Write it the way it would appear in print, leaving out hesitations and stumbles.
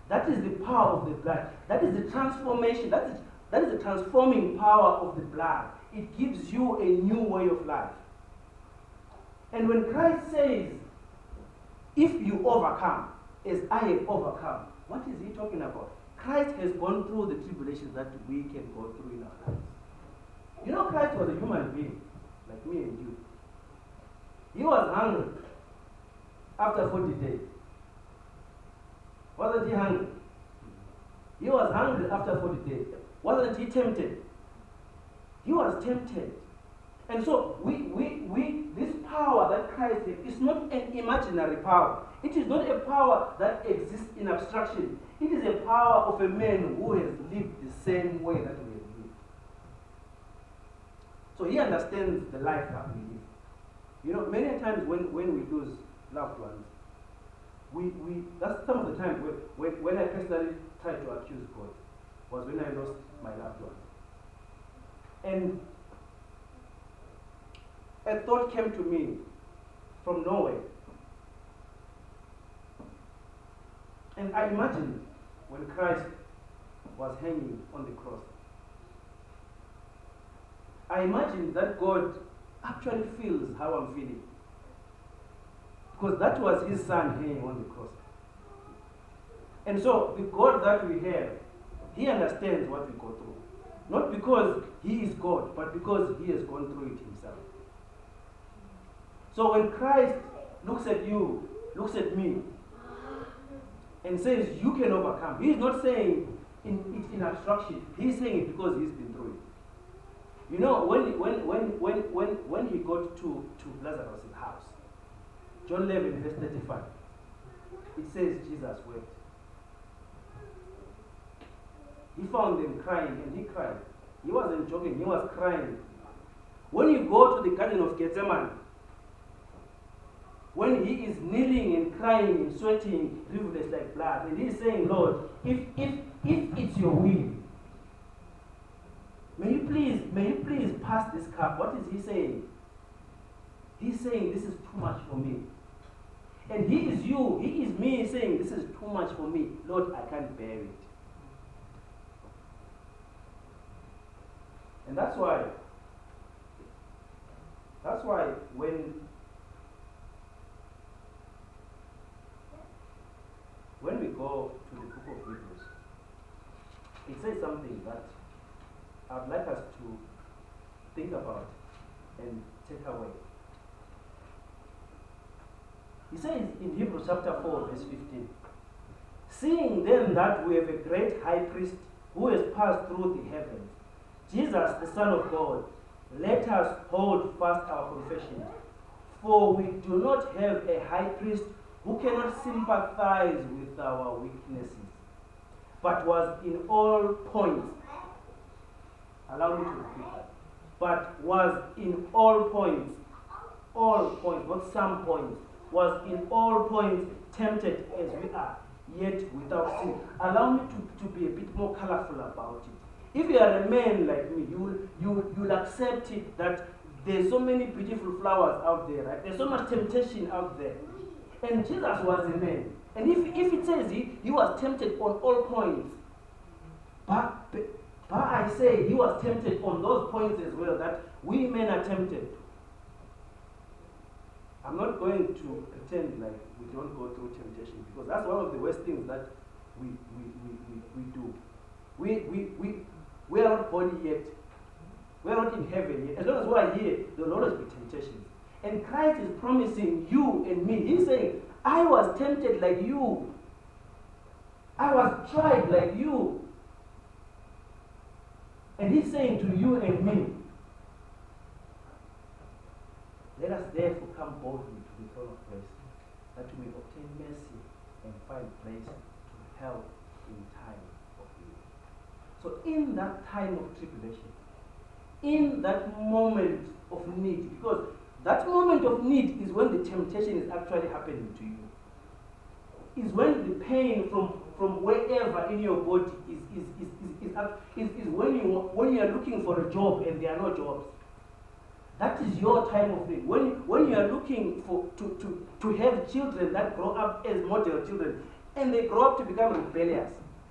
That is the power of the blood. That is the transformation. That is the transforming power of the blood. It gives you a new way of life. And when Christ says, if you overcome, as I have overcome, what is he talking about? Christ has gone through the tribulations that we can go through in our lives. You know, Christ was a human being, like me and you. He was hungry after 40 days. Wasn't he hungry? He was hungry after 40 days. Wasn't he tempted? He was tempted. And so this power that Christ has is not an imaginary power. It is not a power that exists in abstraction. It is a power of a man who has lived the same way that we have lived. So he understands the life that we live. You know, many times when we lose loved ones, that's some of the times when I personally tried to accuse God, was when I lost my loved ones. And a thought came to me from nowhere. And I imagined when Christ was hanging on the cross. I imagined that God actually feels how I'm feeling. Because that was his son hanging on the cross. And so the God that we have, he understands what we go through. Not because he is God, but because he has gone through it himself. So when Christ looks at you, looks at me, and says, you can overcome, he's not saying it in abstraction. He's saying it because he's been through it. You know, when he got to Lazarus' house, John 11, verse 35, it says Jesus wept. He found them crying, and he cried. He wasn't joking, he was crying. When you go to the Garden of Gethsemane, when he is kneeling and crying and sweating rivulets like blood, and he's saying, Lord, if it's your will, may you please pass this cup. What is he saying? He's saying, this is too much for me. And he is you, he is me, saying, this is too much for me. Lord, I can't bear it. And that's why when we go to the book of Hebrews, it says something that I'd like us to think about and take away. He says in Hebrews chapter 4, verse 15, seeing then that we have a great high priest who has passed through the heavens, Jesus, the Son of God, let us hold fast our confession. For we do not have a high priest who cannot sympathize with our weaknesses, but was in all points, allow me to repeat that, but was in all points, not some points, was in all points tempted as we are, yet without sin. Allow me to be a bit more colorful about it. If you are a man like me, you'll accept it that there's so many beautiful flowers out there, right? There's so much temptation out there. And Jesus was a man. And if it says he was tempted on all points, but I say he was tempted on those points as well, that we men are tempted. I'm not going to pretend like we don't go through temptation, because that's one of the worst things that we do. We are not born yet. We are not in heaven yet. As long as we are here, there will always be temptations. And Christ is promising you and me. He's saying, I was tempted like you. I was tried like you. And he's saying to you and me, let us therefore come boldly to the throne of grace, that we may obtain mercy and find place to help in time of need. So in that time of tribulation, in that moment of need, because that moment of need is when the temptation is actually happening to you. Is when the pain from wherever in your body is when you are looking for a job and there are no jobs. That is your time of need. When you are looking to have children that grow up as model children, and they grow up to become rebellious.